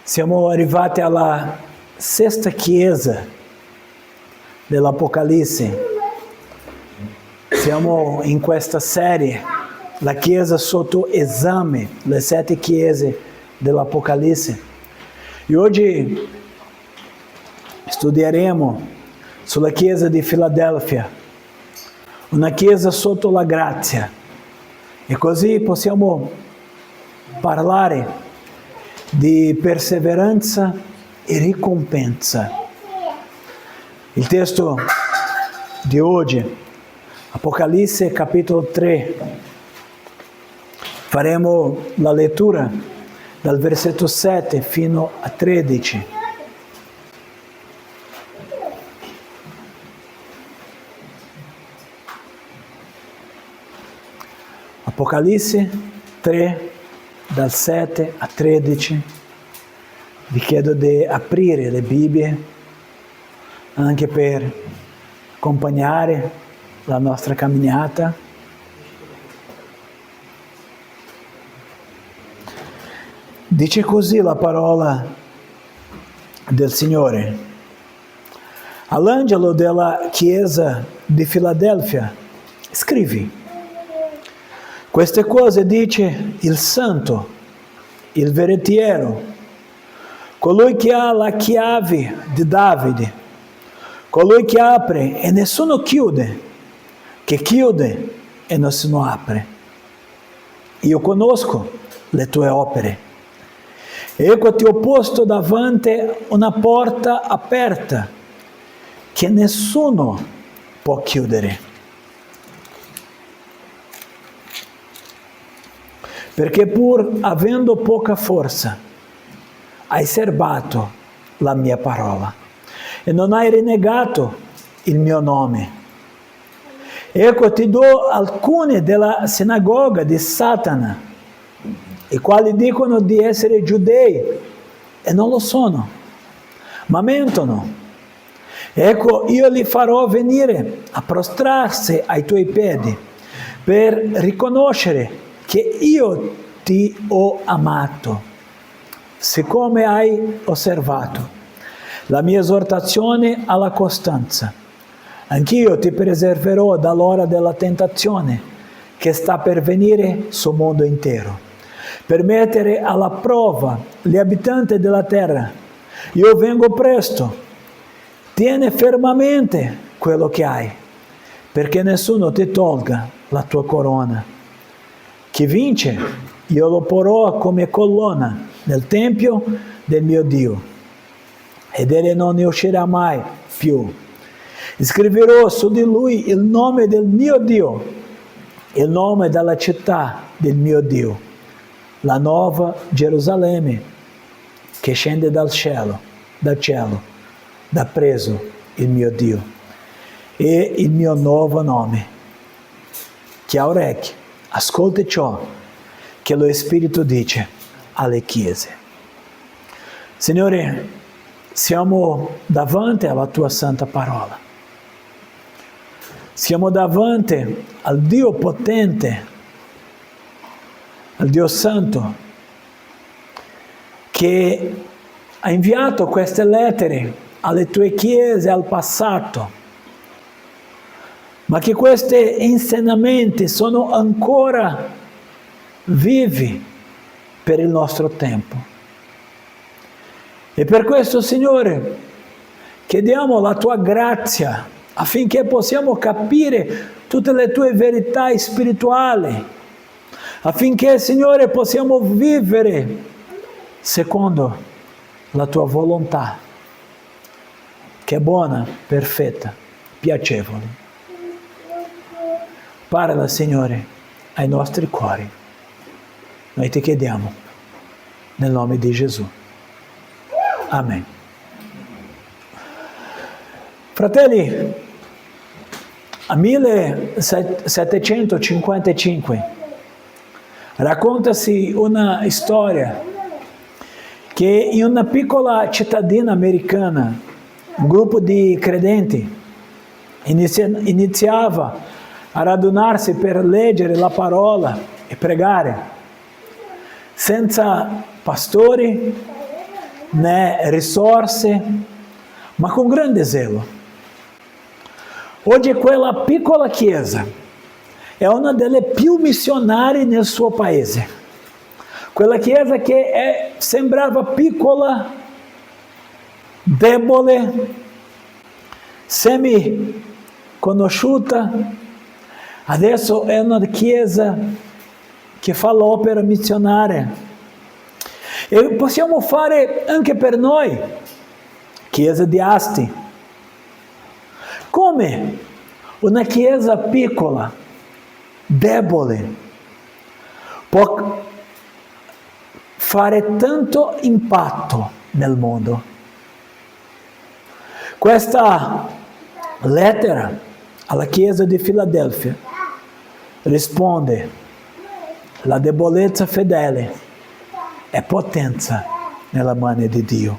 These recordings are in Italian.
Siamo arrivati alla sesta chiesa dell'Apocalisse. Siamo in questa serie, la chiesa sotto esame, le 7 chiese dell'Apocalisse. E oggi studieremo sulla chiesa di Filadelfia, una chiesa sotto la grazia. E così possiamo parlare di perseveranza e ricompensa. Il testo di oggi, Apocalisse capitolo 3, faremo la lettura dal versetto 7 fino a 13. Apocalisse 3, dal 7 a 13, vi chiedo di aprire le Bibbie anche per accompagnare la nostra camminata. Dice così la parola del Signore. All'angelo della chiesa di Filadelfia scrivi: queste cose dice il Santo, il veritiero, colui che ha la chiave di Davide, colui che apre e nessuno chiude, che chiude e nessuno apre. Io conosco le tue opere. Ecco, ti ho posto davanti una porta aperta che nessuno può chiudere. Perché pur avendo poca forza, hai serbato la mia parola e non hai rinnegato il mio nome. Ecco, ti do alcuni della sinagoga di Satana, i quali dicono di essere giudei e non lo sono, ma mentono. Ecco, io li farò venire a prostrarsi ai tuoi piedi per riconoscere che io ti ho amato, siccome hai osservato la mia esortazione alla costanza. Anch'io ti preserverò dall'ora della tentazione che sta per venire sul mondo intero, per mettere alla prova gli abitanti della terra. Io vengo presto, tieni fermamente quello che hai, perché nessuno ti tolga la tua corona. Chi vince, io lo porrò come colonna nel tempio del mio Dio, ed egli non ne uscirà mai più. Scriverò su di lui il nome del mio Dio, il nome della città del mio Dio, la nuova Gerusalemme che scende dal cielo, da preso il mio Dio, e il mio nuovo nome. Chi ha orecchie, ascolti ciò che lo Spirito dice alle chiese. Signore, siamo davanti alla tua santa parola. Siamo davanti al Dio potente, al Dio santo, che ha inviato queste lettere alle tue chiese al passato, ma che questi insegnamenti sono ancora vivi per il nostro tempo. E per questo, Signore, chiediamo la tua grazia affinché possiamo capire tutte le tue verità spirituali, affinché, Signore, possiamo vivere secondo la tua volontà, che è buona, perfetta, piacevole. Parla, Signore, ai nostri cuori. Noi ti chiediamo, nel nome di Gesù. Amen. Fratelli, a 1755 raccontasi una storia che in una piccola cittadina americana un gruppo di credenti iniziava a radunarsi per leggere la parola e pregare, senza pastori, né risorse, ma con grande zelo. Oggi quella piccola chiesa è una delle più missionarie nel suo paese. Quella chiesa che sembrava piccola, debole, semi-conosciuta, adesso è una chiesa che fa l'opera missionaria. E possiamo fare anche per noi, chiesa di Asti. Come una chiesa piccola, debole, può fare tanto impatto nel mondo. Questa lettera alla chiesa di Filadelfia risponde: la debolezza fedele è potenza nella mano di Dio.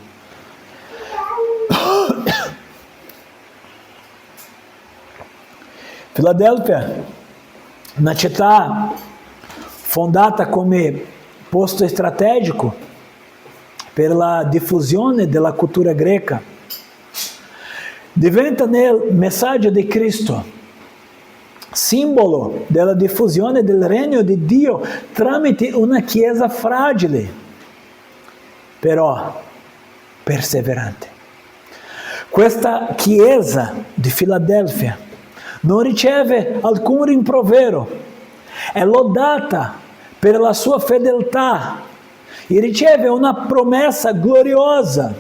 Filadelfia, una città fondata come posto strategico per la diffusione della cultura greca, diventa nel messaggio di Cristo simbolo della diffusione del regno di Dio tramite una chiesa fragile, però perseverante. Questa chiesa di Filadelfia non riceve alcun rimprovero, è lodata per la sua fedeltà e riceve una promessa gloriosa.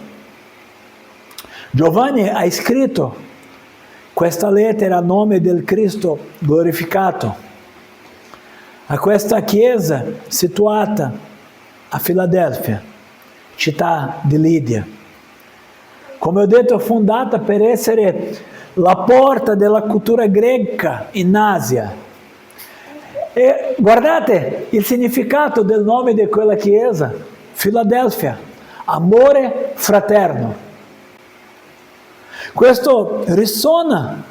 Giovanni ha scritto questa lettera a nome del Cristo glorificato a questa chiesa situata a Filadelfia, città di Lidia. Come ho detto, fondata per essere la porta della cultura greca in Asia. E guardate il significato del nome di quella chiesa, Filadelfia, amore fraterno. Questo risuona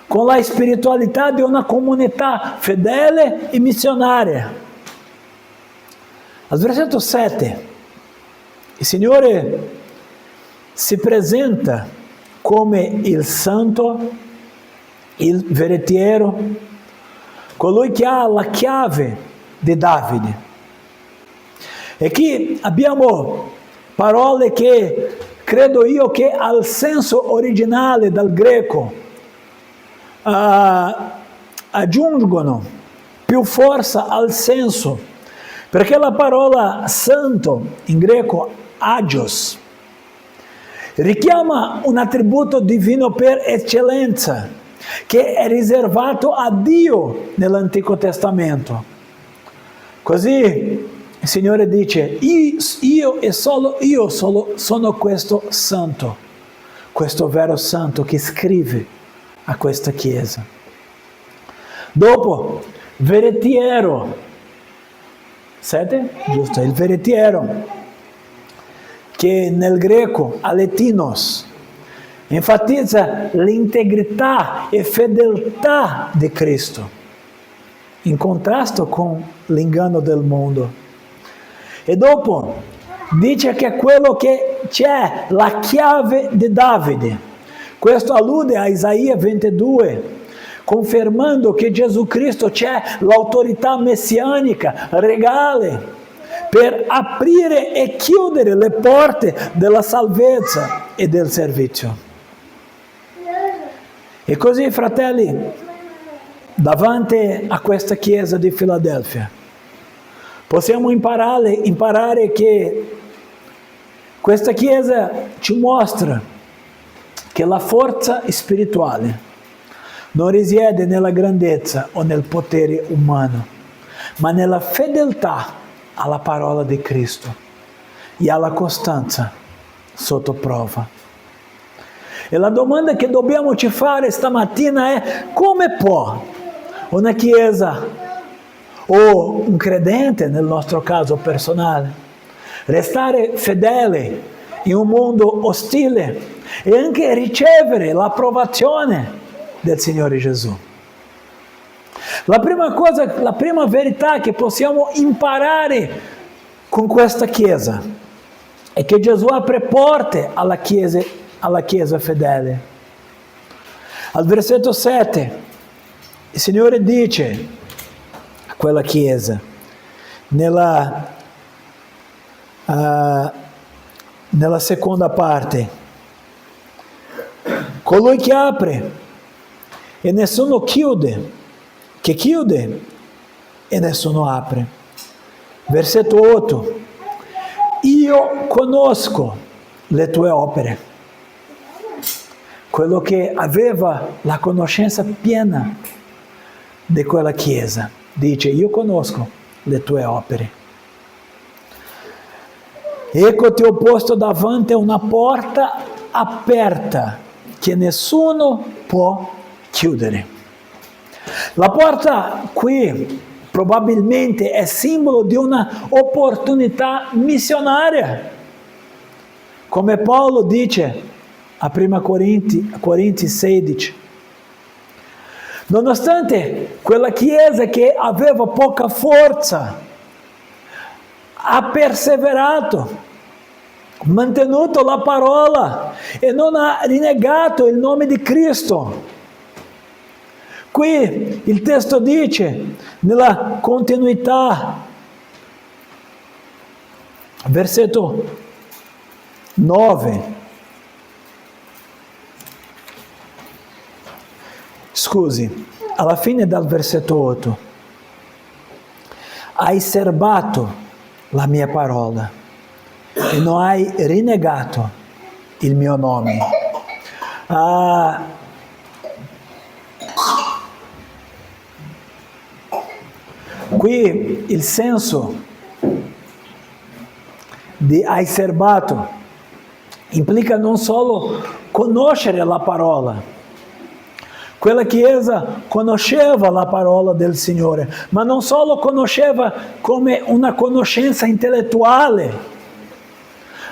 con la spiritualità di una comunità fedele e missionaria. Al versetto 7, il Signore si presenta come il santo, il veritiero, colui che ha la chiave di Davide. E qui abbiamo parole che credo io che al senso originale dal greco aggiungono più forza al senso, perché la parola santo in greco agios richiama un attributo divino per eccellenza che è riservato a Dio nell'Antico Testamento. Così il Signore dice: io e solo io sono questo santo, questo vero santo che scrive a questa chiesa. Dopo, veritiero, 7? Giusto, il veritiero, che nel greco, aletinos, enfatizza l'integrità e fedeltà di Cristo, in contrasto con l'inganno del mondo. E dopo dice che è quello che c'è, la chiave di Davide. Questo allude a Isaia 22, confermando che Gesù Cristo c'è l'autorità messianica, regale, per aprire e chiudere le porte della salvezza e del servizio. E così, fratelli, davanti a questa chiesa di Filadelfia, possiamo imparare che questa chiesa ci mostra che la forza spirituale non risiede nella grandezza o nel potere umano, ma nella fedeltà alla parola di Cristo e alla costanza sotto prova. E la domanda che dobbiamo ci fare stamattina è: come può una chiesa o un credente, nel nostro caso personale, restare fedele in un mondo ostile e anche ricevere l'approvazione del Signore Gesù? La prima verità che possiamo imparare con questa chiesa e che Gesù apre porte alla Chiesa fedele. Al versetto 7, il Signore dice a quella Chiesa, nella seconda parte: colui che apre e nessuno chiude, che chiude e nessuno apre. Versetto 8: io conosco le tue opere. Quello che aveva la conoscenza piena di quella Chiesa dice: io conosco le tue opere. Ecco, ti ho posto davanti una porta aperta che nessuno può chiudere. La porta qui probabilmente è simbolo di una opportunità missionaria, come Paolo dice a 1 Corinzi 16. Nonostante quella Chiesa che aveva poca forza, ha perseverato, mantenuto la parola e non ha rinnegato il nome di Cristo. Qui il testo dice, nella continuità, versetto 9, scusi, alla fine del versetto 8, hai serbato la mia parola e non hai rinnegato il mio nome. Qui il senso di hai serbato implica non solo conoscere la parola. Quella Chiesa conosceva la parola del Signore, ma non solo conosceva come una conoscenza intellettuale,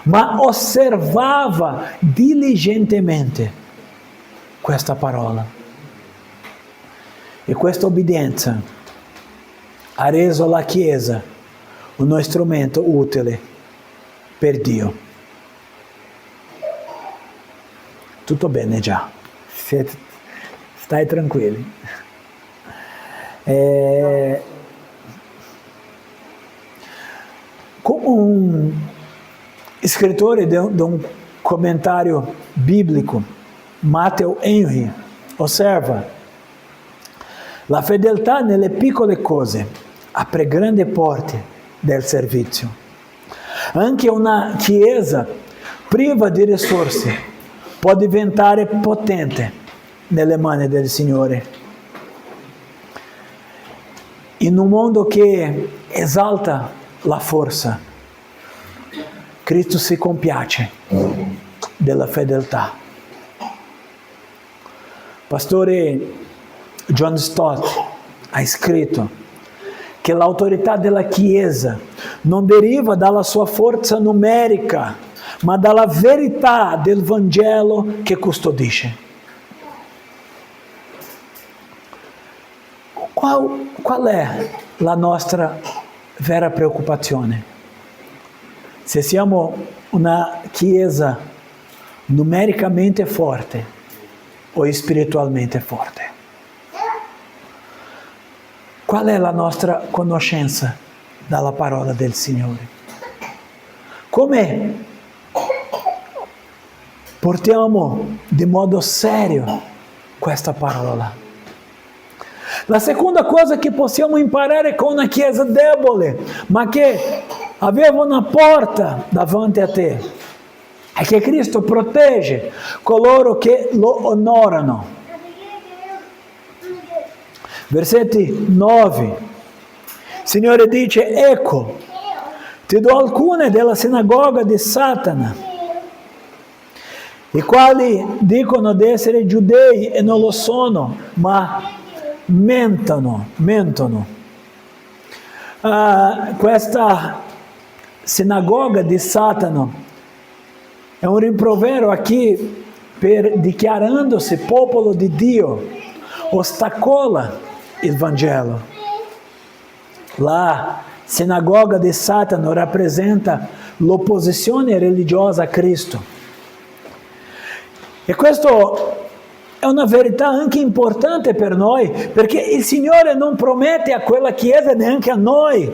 ma osservava diligentemente questa parola. E questa obbedienza ha reso la Chiesa uno strumento utile per Dio. Tutto bene già, stai tranquilli. Un scrittore di un commentario biblico, Matthew Henry, osserva: la fedeltà nelle piccole cose apre grandi porte del servizio. Anche una Chiesa priva di risorse può diventare potente nelle mani del Signore. In un mondo che esalta la forza, Cristo si compiace della fedeltà. Pastore John Stott ha scritto che l'autorità della Chiesa non deriva dalla sua forza numerica, ma dalla verità del Vangelo che custodisce. Qual è la nostra vera preoccupazione? Se siamo una Chiesa numericamente forte o spiritualmente forte? Qual è la nostra conoscenza dalla parola del Signore? Come portiamo di modo serio questa parola? La seconda cosa che possiamo imparare con una Chiesa debole, ma che aveva una porta davanti a te, è che Cristo protegge coloro che lo onorano. Versetti 9, il Signore dice: ecco, ti do alcune della sinagoga di Satana, i quali dicono di essere giudei e non lo sono, ma mentono. Questa sinagoga di Satana è un rimprovero a chi, per dichiarandosi popolo di Dio, ostacola il Vangelo. La sinagoga di Satana rappresenta l'opposizione religiosa a Cristo. E questo è una verità anche importante per noi, perché il Signore non promette a quella Chiesa, neanche a noi,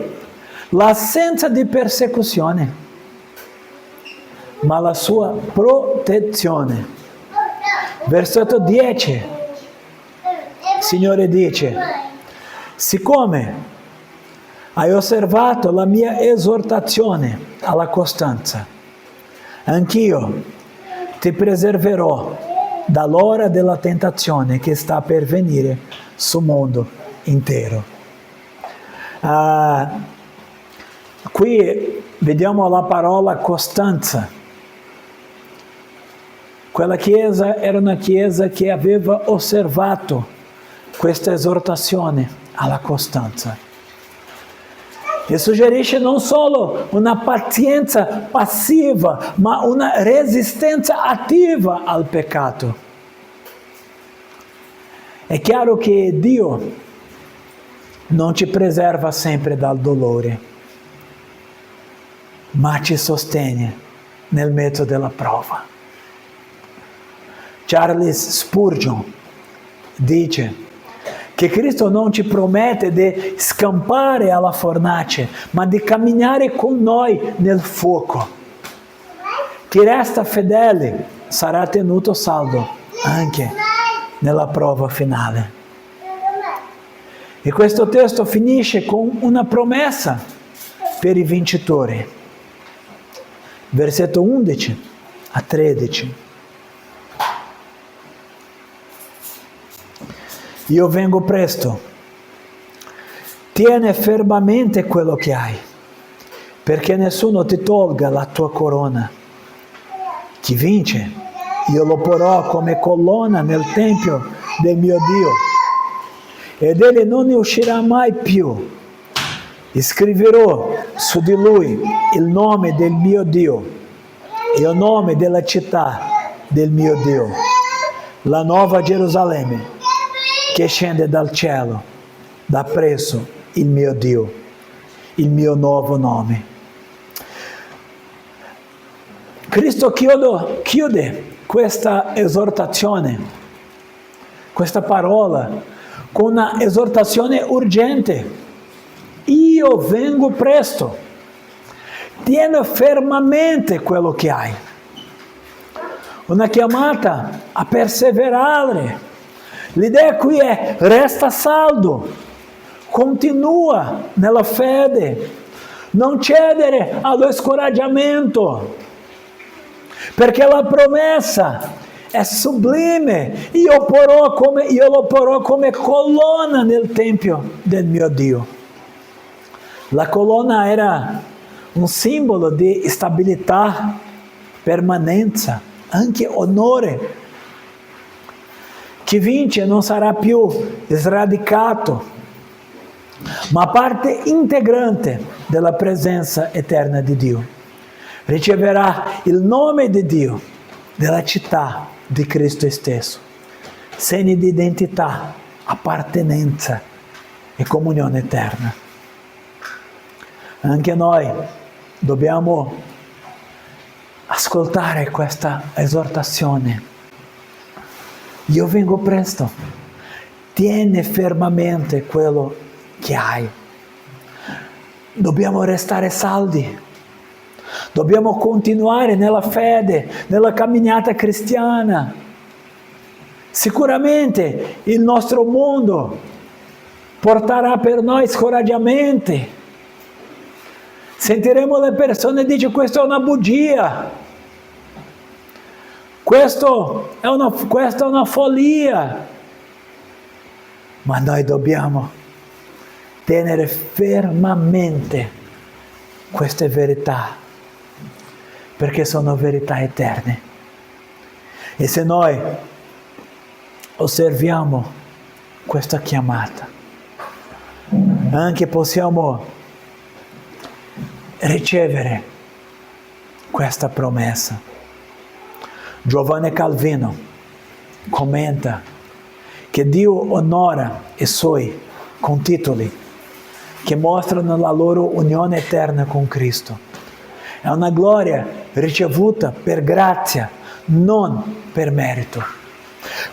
l'assenza di persecuzione, ma la sua protezione. Versetto 10, il Signore dice: siccome hai osservato la mia esortazione alla costanza, anch'io ti preserverò dall'ora della tentazione che sta per venire sul mondo intero. Qui vediamo la parola costanza. Quella chiesa era una chiesa che aveva osservato questa esortazione alla costanza. E suggerisce non solo una pazienza passiva, ma una resistenza attiva al peccato. È chiaro che Dio non ci preserva sempre dal dolore, ma ci sostiene nel mezzo della prova. Charles Spurgeon dice che Cristo non ci promette di scampare alla fornace, ma di camminare con noi nel fuoco. Chi resta fedele sarà tenuto saldo anche nella prova finale. E questo testo finisce con una promessa per i vincitori. Versetto 11 a 13. Io vengo presto, tieni fermamente quello che hai, perché nessuno ti tolga la tua corona. Chi vince, io lo porrò come colonna nel tempio del mio Dio, ed egli non ne uscirà mai più. E scriverò su di lui il nome del mio Dio e il nome della città del mio Dio, la nuova Gerusalemme, che scende dal cielo, da presso il mio Dio, il mio nuovo nome. Cristo chiude questa esortazione, questa parola, con una esortazione urgente. Io vengo presto, tieni fermamente quello che hai. Una chiamata a perseverare. L'idea qui è: resta saldo, continua nella fede, non cedere allo scoraggiamento, perché la promessa è sublime. Io lo porrò come colonna nel tempio del mio Dio. La colonna era un simbolo di stabilità, permanenza, anche onore. Chi vince non sarà più sradicato, ma parte integrante della presenza eterna di Dio. Riceverà il nome di Dio, della città di Cristo stesso, segni di identità, appartenenza e comunione eterna. Anche noi dobbiamo ascoltare questa esortazione. Io vengo presto, tieni fermamente quello che hai. Dobbiamo restare saldi, dobbiamo continuare nella fede, nella camminata cristiana. Sicuramente il nostro mondo porterà per noi scoraggiamenti. Sentiremo le persone dire: questa è una bugia. Questa è una follia. Ma noi dobbiamo tenere fermamente queste verità, perché sono verità eterne. E se noi osserviamo questa chiamata, anche possiamo ricevere questa promessa. Giovanni Calvino commenta che Dio onora i suoi con titoli che mostrano la loro unione eterna con Cristo. È una gloria ricevuta per grazia, non per merito.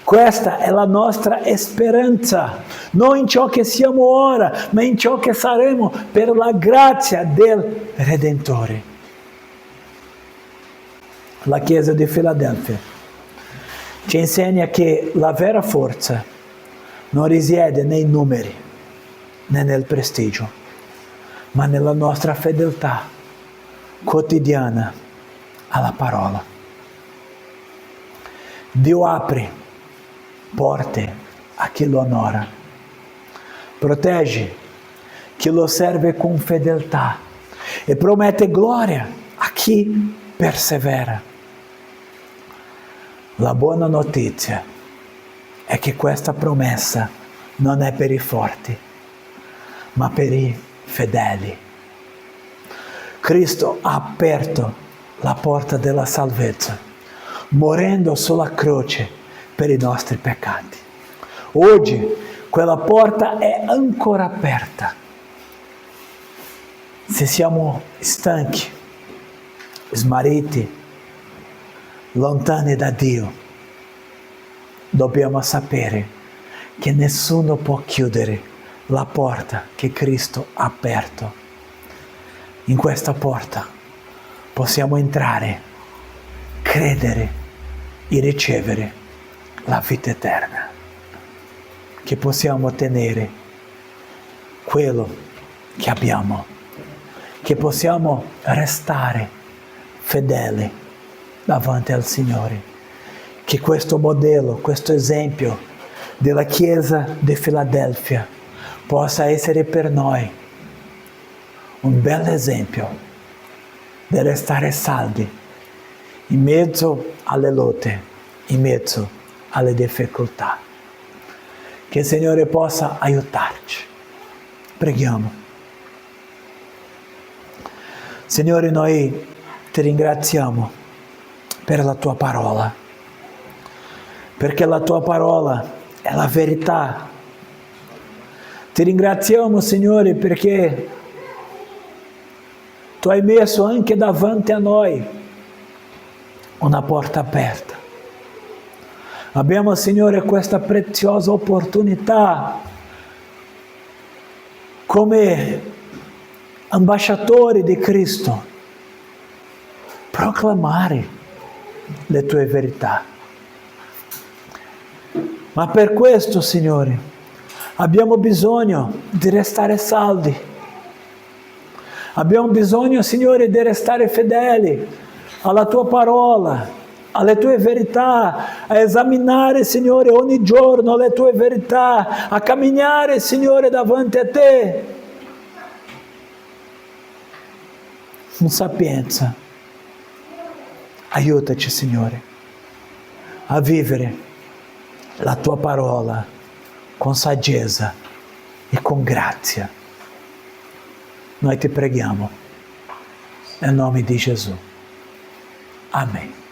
Questa è la nostra speranza, non in ciò che siamo ora, ma in ciò che saremo per la grazia del Redentore. La Chiesa di Filadelfia ci insegna che la vera forza non risiede nei numeri né nel prestigio, ma nella nostra fedeltà quotidiana alla parola. Dio apre porte a chi lo onora, protegge chi lo serve con fedeltà e promette gloria a chi persevera. La buona notizia è che questa promessa non è per i forti, ma per i fedeli. Cristo ha aperto la porta della salvezza, morendo sulla croce per i nostri peccati. Oggi quella porta è ancora aperta. Se siamo stanchi, smarriti, lontani da Dio, dobbiamo sapere che nessuno può chiudere la porta che Cristo ha aperto. In questa porta possiamo entrare, credere e ricevere la vita eterna, che possiamo ottenere quello che abbiamo, che possiamo restare fedeli davanti al Signore, che questo modello, questo esempio della Chiesa di Filadelfia possa essere per noi un bel esempio di restare saldi in mezzo alle lotte, in mezzo alle difficoltà. Che il Signore possa aiutarci. Preghiamo. Signore, noi ti ringraziamo per la tua parola, perché la tua parola è la verità. Ti ringraziamo, Signore, perché tu hai messo anche davanti a noi una porta aperta. Abbiamo, Signore, questa preziosa opportunità come ambasciatori di Cristo, proclamare le tue verità. Ma per questo, Signore, abbiamo bisogno di restare saldi. Abbiamo bisogno, Signore, di restare fedeli alla tua parola, alle tue verità, a esaminare, Signore, ogni giorno le tue verità, a camminare, Signore, davanti a te con sapienza. Aiutaci, Signore, a vivere la tua parola con saggezza e con grazia. Noi ti preghiamo, nel nome di Gesù. Amen.